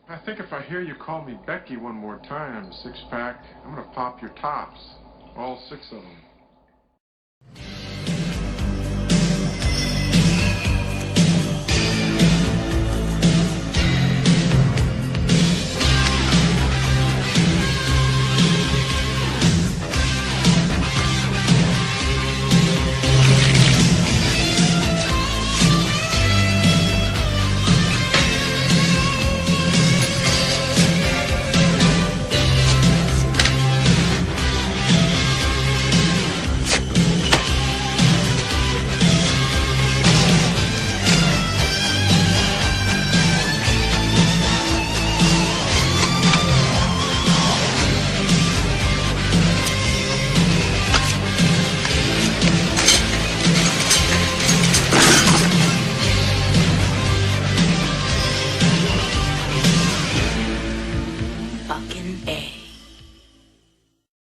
I think if I hear you call me Becky one more time, six-pack, I'm gonna pop your tops. All six of them.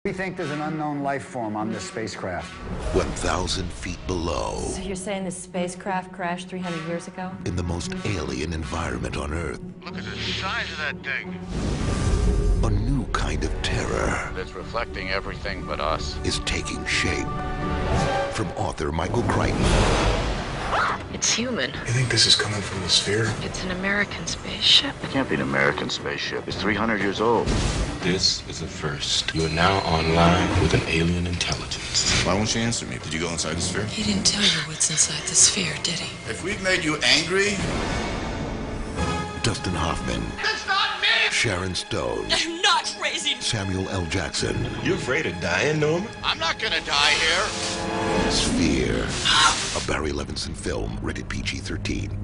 We think there's an unknown life form on this spacecraft. 1,000 feet below. So you're saying this spacecraft crashed 300 years ago? In the most alien environment on Earth. Look at the size of that thing. A new kind of terror It's reflecting everything but us. is taking shape. From author Michael Crichton. It's human. You think this is coming from the sphere? It's an American spaceship. It can't be an American spaceship. It's 300 years old. This is a first. You are now online with an alien intelligence. Why won't you answer me? Did you go inside the sphere? He didn't tell you what's inside the sphere, did he? If we've made you angry... Dustin Hoffman. It's not me! Sharon Stone. I'm not crazy. Samuel L. Jackson. You afraid of dying, Norman? I'm not gonna die here. Sphere. A Barry Levinson film, rated PG-13.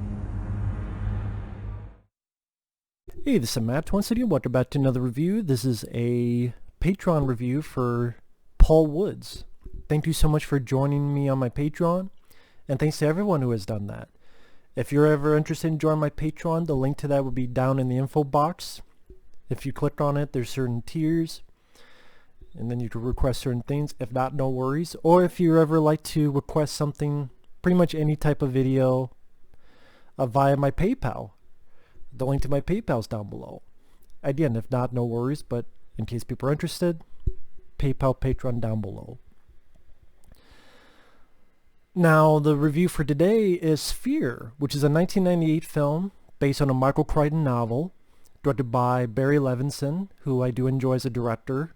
Hey, this is Matt, Twin City, and welcome back to another review. This is a Patreon review for Paul Woods. Thank you so much for joining me on my Patreon, and thanks to everyone who has done that. If you're ever interested in joining my Patreon, the link to that will be down in the info box. If you click on it, there's certain tiers, and then you can request certain things. If not, no worries. Or if you ever like to request something, pretty much any type of video, via my PayPal. The link to my PayPal is down below. Again, if not, no worries, but in case people are interested, PayPal, Patreon down below. Now, the review for today is Sphere, which is a 1998 film based on a Michael Crichton novel, directed by Barry Levinson, who I do enjoy as a director.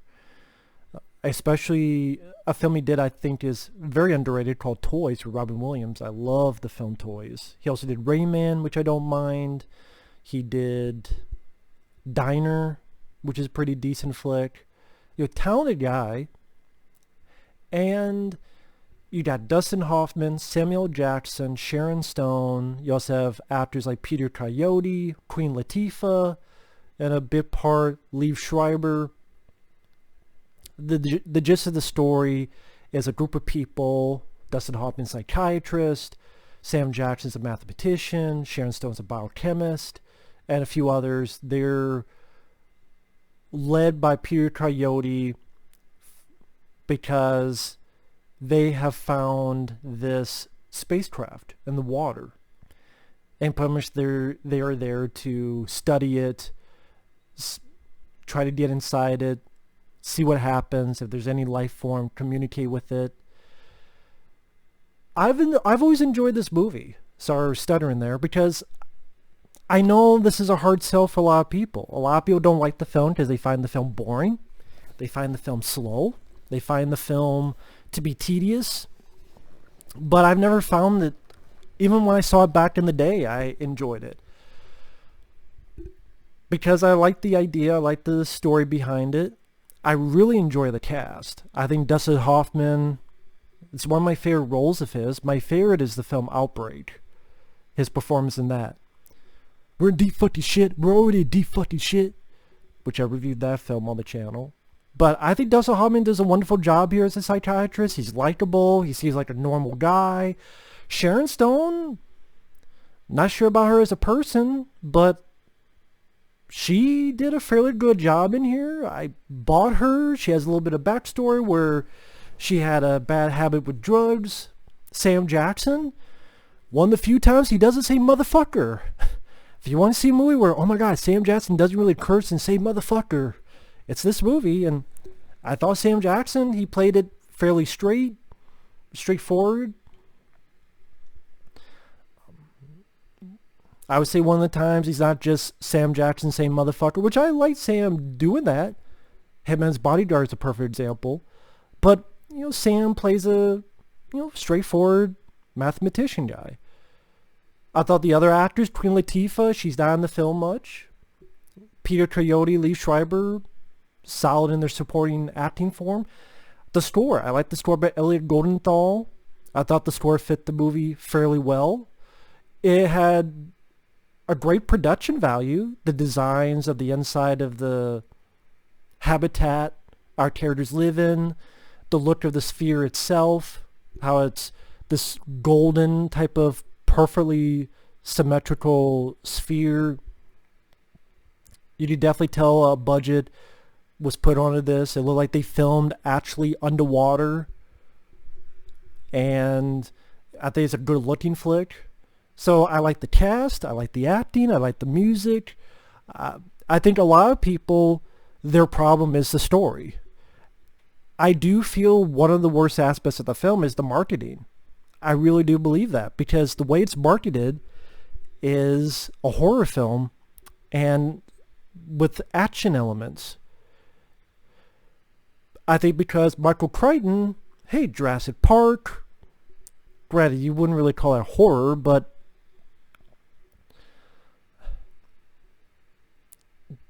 Especially a film he did I think is very underrated called Toys with Robin Williams. I love the film Toys. He also did Rayman, which I don't mind. He did Diner, which is a pretty decent flick. You're a talented guy. And you got Dustin Hoffman, Samuel Jackson, Sharon Stone. You also have actors like Peter Coyote, Queen Latifah, and a bit part Liev Schreiber. The gist of the story is a group of people. Dustin Hoffman's a psychiatrist, Sam Jackson's a mathematician, Sharon Stone's a biochemist, and a few others. They're led by Peter Coyote because they have found this spacecraft in the water, and pretty much they are there to study it, try to get inside it, see what happens, if there's any life form, communicate with it. I've always enjoyed this movie. Sorry, stuttering there, because I know this is a hard sell for a lot of people. A lot of people don't like the film because they find the film boring. They find the film slow. They find the film to be tedious. But I've never found that, even when I saw it back in the day, I enjoyed it. Because I like the idea, I like the story behind it. I really enjoy the cast. I think Dustin Hoffman, it's one of my favorite roles of his. My favorite is the film Outbreak. His performance in that. We're in deep fucking shit. We're already in deep fucking shit. Which I reviewed that film on the channel. But I think Dustin Hoffman does a wonderful job here as a psychiatrist. He's likable. He seems like a normal guy. Sharon Stone, not sure about her as a person, but she did a fairly good job in here. I bought her. She has a little bit of backstory where she had a bad habit with drugs. Sam Jackson, one of the few times he doesn't say motherfucker. If you want to see a movie where, oh my god, Sam Jackson doesn't really curse and say motherfucker, it's this movie. And I thought Sam Jackson, he played it fairly straightforward. I would say one of the times he's not just Sam Jackson saying motherfucker, which I like Sam doing that. Him and his bodyguard is a perfect example. But, you know, Sam plays a, you know, straightforward mathematician guy. I thought the other actors, Queen Latifah, she's not in the film much. Peter Coyote, Lee Schreiber, solid in their supporting acting form. The score, I like the score by Elliot Goldenthal. I thought the score fit the movie fairly well. It had a great production value. The designs of the inside of the habitat our characters live in, the look of the sphere itself, how it's this golden type of perfectly symmetrical sphere. You could definitely tell a budget was put onto this. It looked like they filmed actually underwater, and I think it's a good looking flick. So I like the cast, I like the acting, I like the music. I think a lot of people, their problem is the story. I do feel one of the worst aspects of the film is the marketing. I really do believe that, because the way it's marketed is a horror film and with action elements. I think because Michael Crichton, hey, Jurassic Park, granted you wouldn't really call it horror, but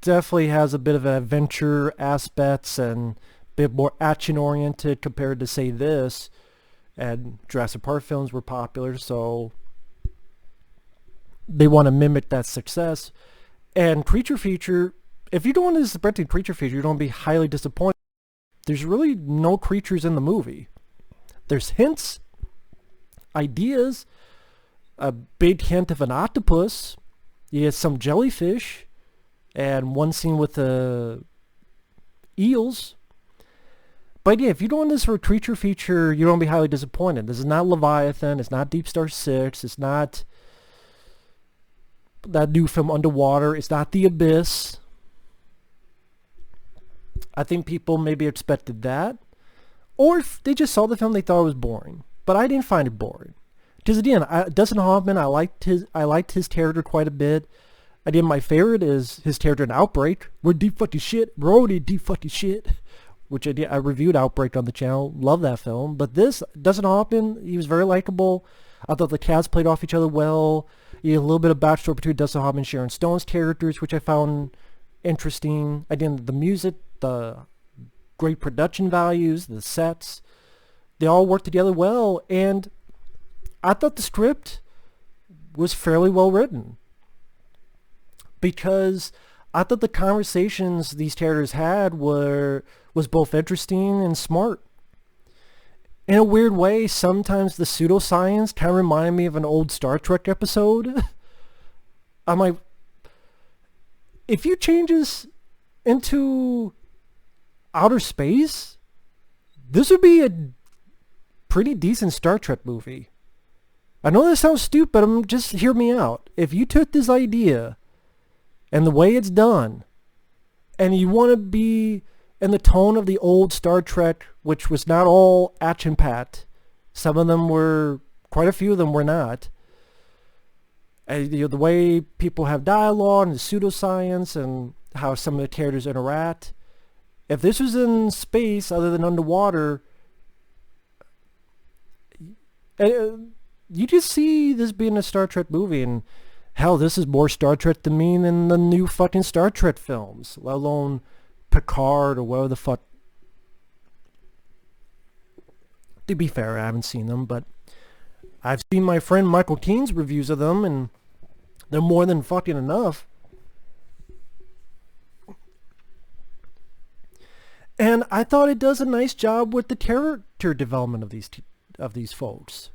definitely has a bit of adventure aspects and a bit more action oriented compared to, say, this. And Jurassic Park films were popular, so they want to mimic that success. And Creature Feature, if you don't want to suspect a Creature Feature, you're going to be highly disappointed. There's really no creatures in the movie. There's hints, ideas, a big hint of an octopus. You get some jellyfish, and one scene with the eels. But yeah, if you go on this for a Creature Feature, you're going to be highly disappointed. This is not Leviathan. It's not Deep Star 6. It's not that new film Underwater. It's not The Abyss. I think people maybe expected that. Or if they just saw the film, they thought it was boring. But I didn't find it boring. Because again, Dustin Hoffman, I liked his character quite a bit. Again, my favorite is his character in Outbreak. We're deep fucking shit. We're already deep fucking shit. Which I reviewed Outbreak on the channel. Love that film. But this, Dustin Hoffman, he was very likable. I thought the cast played off each other well. You had a little bit of backstory between Dustin Hoffman and Sharon Stone's characters, which I found interesting. Again, the music, the great production values, the sets, they all work together well. And I thought the script was fairly well written, because I thought the conversations these characters had was both interesting and smart. In a weird way, sometimes the pseudoscience kind of reminded me of an old Star Trek episode. I'm like, if you change this into outer space, this would be a pretty decent Star Trek movie. I know this sounds stupid, just hear me out. If you took this idea and the way it's done, and you want to be in the tone of the old Star Trek, which was not all action-packed, some of them were, quite a few of them were not. And, you know, the way people have dialogue and the pseudoscience and how some of the characters interact. If this was in space other than underwater, you just see this being a Star Trek movie, and hell, this is more Star Trek to me than the new fucking Star Trek films, let alone Picard or whatever the fuck. To be fair, I haven't seen them, but I've seen my friend Michael Keene's reviews of them, and they're more than fucking enough. And I thought it does a nice job with the character development of these folks.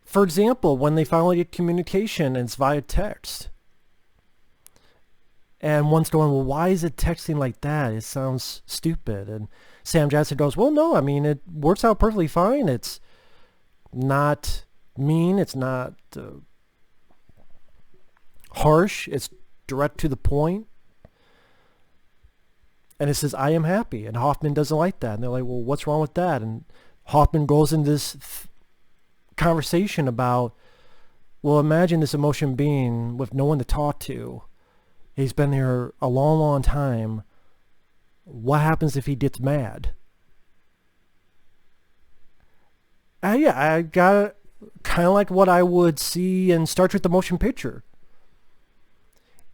For example, when they finally get communication and it's via text, and one's going, well, why is it texting like that? It sounds stupid. And Sam Jackson goes, well, no, I mean, it works out perfectly fine. It's not mean. It's not harsh. It's direct to the point. And it says, I am happy. And Hoffman doesn't like that. And they're like, well, what's wrong with that? And Hoffman goes into this conversation about, well, imagine this emotion being with no one to talk to. He's been here a long, long time. What happens if he gets mad? Yeah, I got kind of like what I would see in Star Trek the Motion Picture.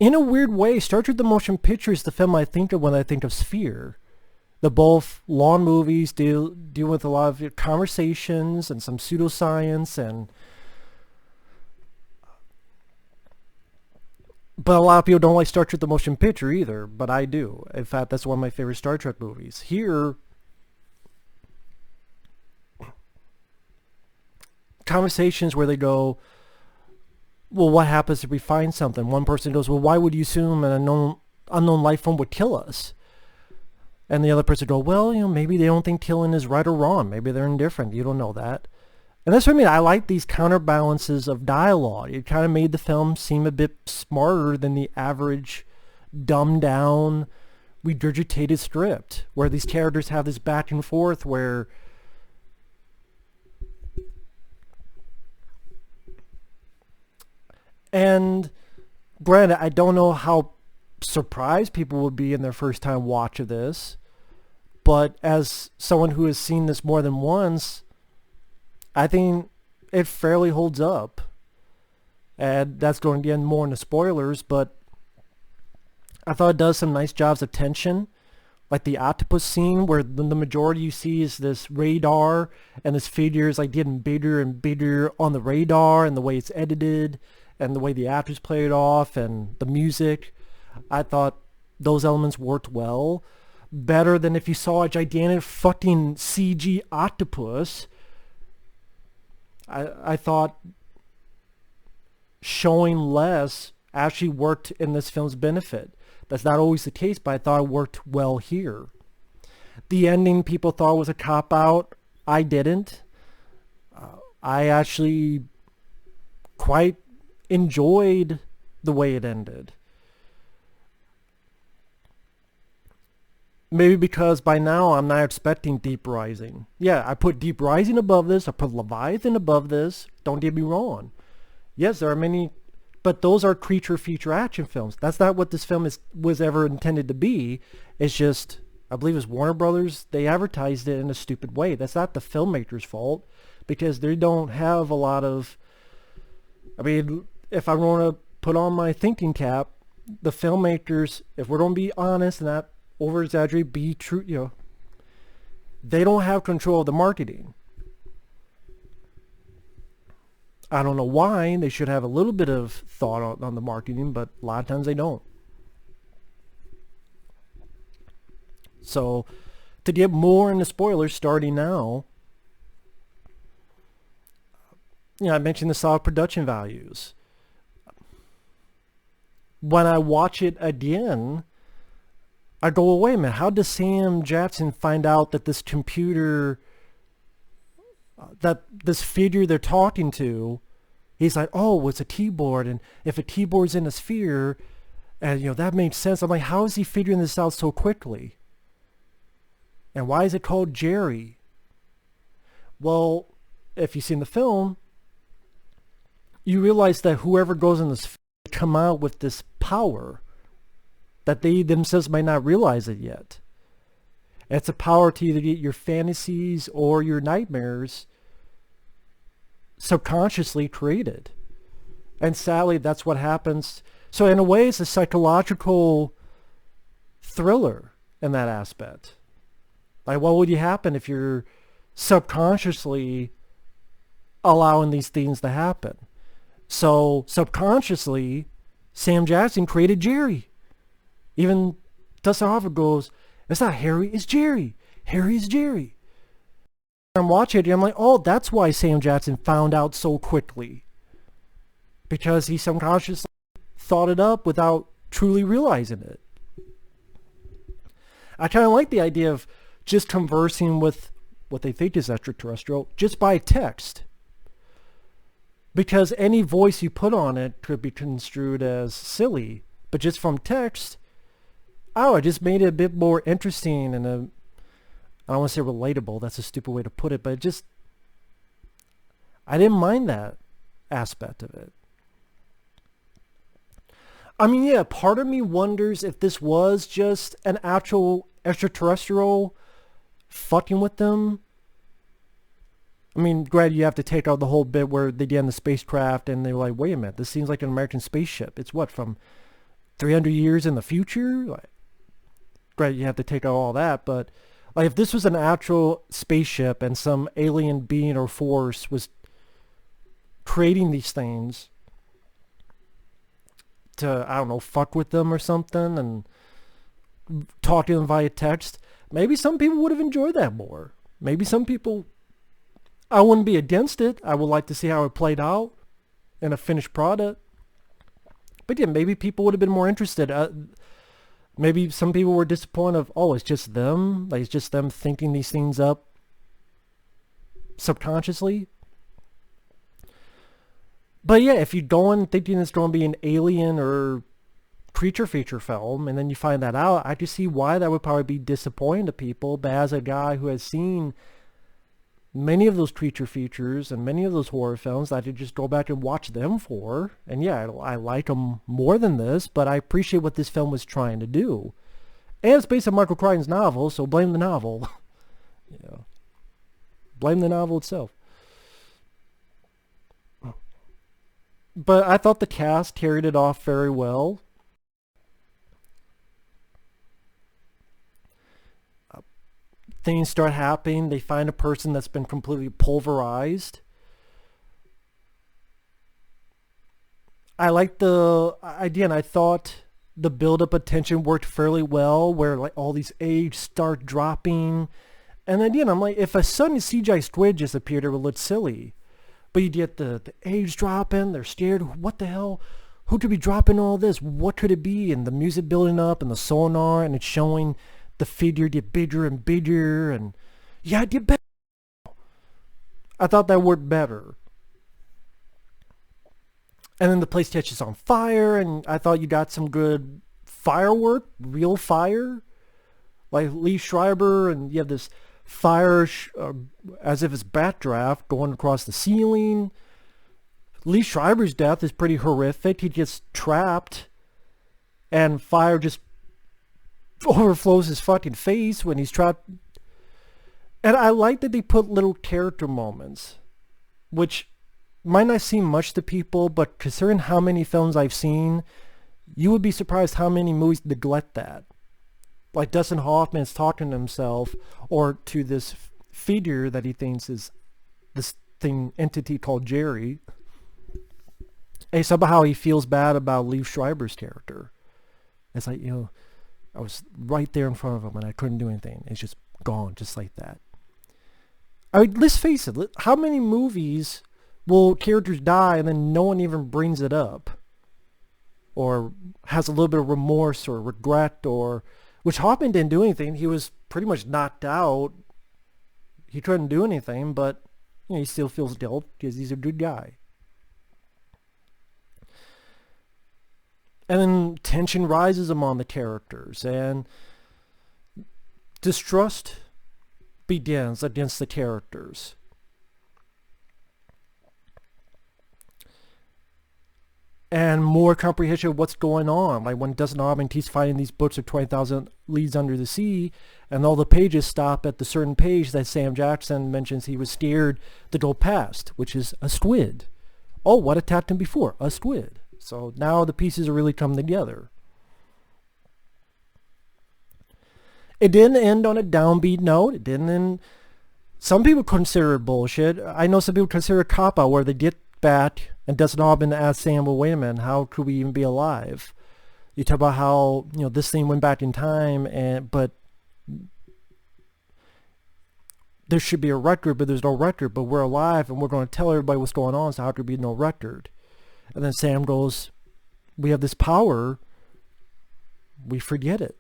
In a weird way, Star Trek the Motion Picture is the film I think of when I think of Sphere. The both long movies deal with a lot of conversations and some pseudoscience, but a lot of people don't like Star Trek the Motion Picture either, but I do. In fact, that's one of my favorite Star Trek movies. Here, conversations where they go, well, what happens if we find something? One person goes, well, why would you assume an unknown life form would kill us? And the other person goes, well, maybe they don't think killing is right or wrong. Maybe they're indifferent. You don't know that. And that's what I mean. I like these counterbalances of dialogue. It kind of made the film seem a bit smarter than the average dumbed down, regurgitated script, where these characters have this back and forth where and granted, I don't know how surprised people would be in their first time watch of this, but as someone who has seen this more than once, I think it fairly holds up. And that's going to get more into spoilers, but I thought it does some nice jobs of tension. Like the octopus scene where the majority you see is this radar and this figure is like getting bigger and bigger on the radar, and the way it's edited and the way the actors play it off and the music. I thought those elements worked well. Better than if you saw a gigantic fucking CG octopus. I thought showing less actually worked in this film's benefit. That's not always the case, but I thought it worked well here. The ending people thought was a cop-out. I didn't. I actually quite enjoyed the way it ended. Maybe because by now I'm not expecting Deep Rising. Yeah, I put Deep Rising above this. I put Leviathan above this. Don't get me wrong. Yes, there are many, but those are creature feature action films. That's not what this film was ever intended to be. It's just, I believe it's Warner Brothers. They advertised it in a stupid way. That's not the filmmaker's fault, because they don't have a lot of, I mean, if I want to put on my thinking cap, the filmmakers, if we're going to be honest and not over exaggerate, be true, they don't have control of the marketing. I don't know why. They should have a little bit of thought on the marketing, but a lot of times they don't. So to get more into spoilers starting now, I mentioned the solid production values. When I watch it again, I go, well, wait a minute, how does Sam Jackson find out that this computer, that this figure they're talking to, he's like, oh, it's a keyboard, and if a keyboard's in a sphere, and that makes sense. I'm like, how is he figuring this out so quickly? And why is it called Jerry? Well, if you've seen the film, you realize that whoever goes in the sphere come out with this power that they themselves might not realize it yet. It's a power to either get your fantasies or your nightmares subconsciously created. And sadly, that's what happens. So in a way, it's a psychological thriller in that aspect. Like, what would happen if you're subconsciously allowing these things to happen? So subconsciously, Sam Jackson created Jerry. Even Dustin Hoffman goes, it's not Harry, it's Jerry. Harry is Jerry. I'm watching it, and I'm like, oh, that's why Sam Jackson found out so quickly. Because he subconsciously thought it up without truly realizing it. I kind of like the idea of just conversing with what they think is extraterrestrial just by text. because any voice you put on it could be construed as silly. But just from text, it just made it a bit more interesting and I don't want to say relatable. That's a stupid way to put it, but I didn't mind that aspect of it. I mean, yeah, part of me wonders if this was just an actual extraterrestrial fucking with them. I mean, granted, you have to take out the whole bit where they get in the spacecraft and they were like, wait a minute, this seems like an American spaceship. It's what, from 300 years in the future? Like, granted, you have to take out all that, but like if this was an actual spaceship and some alien being or force was creating these things to, I don't know, fuck with them or something and talk to them via text, maybe some people would have enjoyed that more. Maybe some people, I wouldn't be against it. I would like to see how it played out in a finished product. But yeah, maybe people would have been more interested. Maybe some people were disappointed of, oh, it's just them. Like, it's just them thinking these things up subconsciously. But yeah, if you go in thinking it's going to be an alien or creature feature film, and then you find that out, I just see why that would probably be disappointing to people. But as a guy who has seen many of those creature features and many of those horror films, I could just go back and watch them for. And yeah, I like them more than this, but I appreciate what this film was trying to do. And it's based on Michael Crichton's novel, so blame the novel. Yeah, blame the novel itself. But I thought the cast carried it off very well. Things start happening. They find a person that's been completely pulverized. I like I thought the build-up of tension worked fairly well, where like all these eggs start dropping. And again, I'm like, if a sudden CGI squid just appeared, it would look silly. But you get the eggs dropping, they're scared. What the hell? Who could be dropping all this? What could it be? And the music building up and the sonar, and it's showing the figure get bigger and bigger, and yeah, get better. I thought that worked better. And then the place catches on fire, and I thought you got some good firework, real fire. Like Lee Schreiber, and you have this fire as if it's backdraft going across the ceiling. Lee Schreiber's death is pretty horrific. He gets trapped and fire just overflows his fucking face when he's trapped. And I like that they put little character moments, which might not seem much to people, but considering how many films I've seen, you would be surprised how many movies neglect that. Like Dustin Hoffman's talking to himself or to this figure that he thinks is this entity called Jerry. And somehow he feels bad about Lee Schreiber's character. It's like, I was right there in front of him and I couldn't do anything. It's just gone, just like that. I mean, let's face it. How many movies will characters die and then no one even brings it up? Or has a little bit of remorse or regret, or... Which Hoffman didn't do anything. He was pretty much knocked out. He couldn't do anything, but he still feels guilt because he's a good guy. And then tension rises among the characters, and distrust begins against the characters. And more comprehension of what's going on. Like when Dustin Hoffman keeps finding these books of 20,000 Leagues Under the Sea, and all the pages stop at the certain page that Sam Jackson mentions he was scared to go past, which is a squid. Oh, what attacked him before? A squid. So now the pieces are really coming together. It didn't end on a downbeat note. It didn't end... Some people consider it bullshit. I know some people consider it cop-out where they get back and Dustin Hoffman asked Sam, well, wait a minute, how could we even be alive? You talk about how, this thing went back in time, but there should be a record, but there's no record, but we're alive and we're going to tell everybody what's going on, so how could there be no record? And then Sam goes, we have this power, we forget it.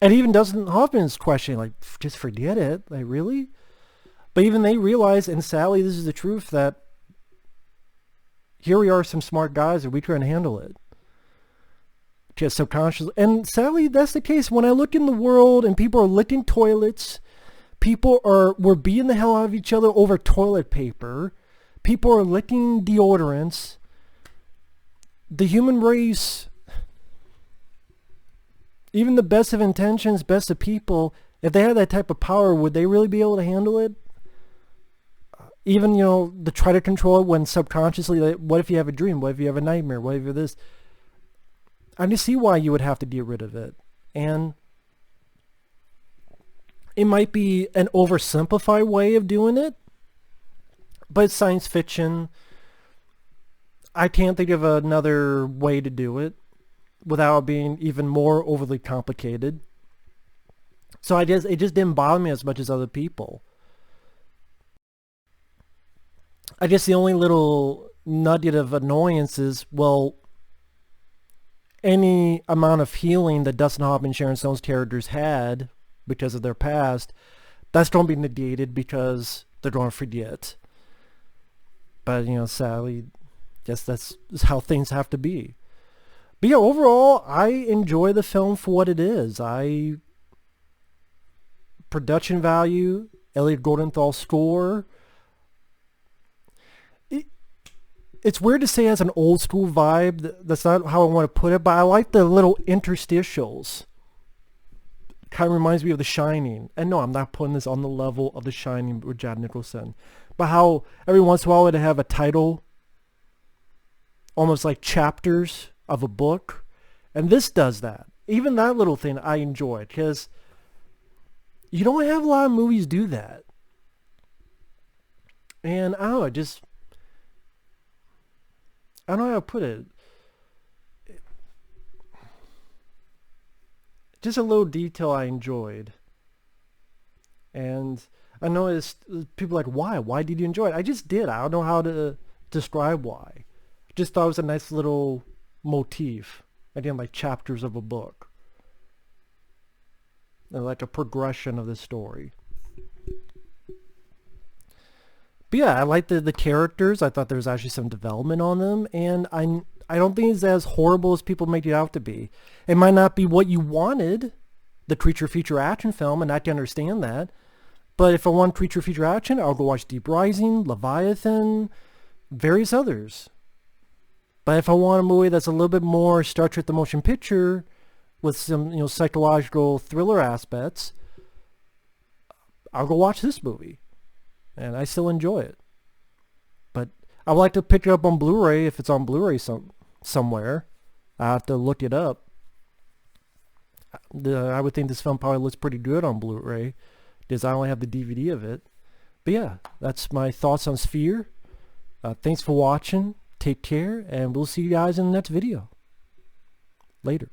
And even Dustin Hoffman's questioning, like, just forget it? Like, really? But even they realize, and sadly this is the truth, that here we are, some smart guys, and we try and handle it. Just subconsciously. And sadly, that's the case. When I look in the world and people are licking toilets, we're beating the hell out of each other over toilet paper, people are licking deodorants, the human race, even the best of intentions, best of people, if they had that type of power, would they really be able to handle it? Even, to try to control it when subconsciously, like, what if you have a dream? What if you have a nightmare? What if you're this? I just see why you would have to get rid of it. And it might be an oversimplified way of doing it, but it's science fiction. I can't think of another way to do it without being even more overly complicated. So it just didn't bother me as much as other people. I guess the only little nugget of annoyance is, well, any amount of healing that Dustin Hoffman and Sharon Stone's characters had because of their past, that's going to be negated because they're going to forget. But, sadly, guess that's how things have to be. But yeah, overall, I enjoy the film for what it is. Production value, Elliot Goldenthal's score. It's weird to say it has an old school vibe. That's not how I want to put it, but I like the little interstitials. Kind of reminds me of The Shining. And no, I'm not putting this on the level of The Shining with Jack Nicholson. But how every once in a while it'd have a title, almost like chapters of a book. And this does that. Even that little thing I enjoy, because you don't have a lot of movies do that. And I don't know, I don't know how to put it. Just a little detail I enjoyed. And I know it's people are like, why? Why did you enjoy it? I just did. I don't know how to describe why. Just thought it was a nice little motif. Again, like chapters of a book. And like a progression of the story. But yeah, I like the characters. I thought there was actually some development on them, and I don't think it's as horrible as people make it out to be. It might not be what you wanted, the creature feature action film, and I can understand that. But if I want creature feature action, I'll go watch Deep Rising, Leviathan, various others. But if I want a movie that's a little bit more Star Trek the Motion Picture with some psychological thriller aspects, I'll go watch this movie. And I still enjoy it. But I would like to pick it up on Blu-ray if it's on Blu-ray somewhere. I have to look it up. I would think this film probably looks pretty good on Blu-ray because I only have the DVD of it. But yeah, that's my thoughts on Sphere. Thanks for watching. Take care, and we'll see you guys in the next video. Later.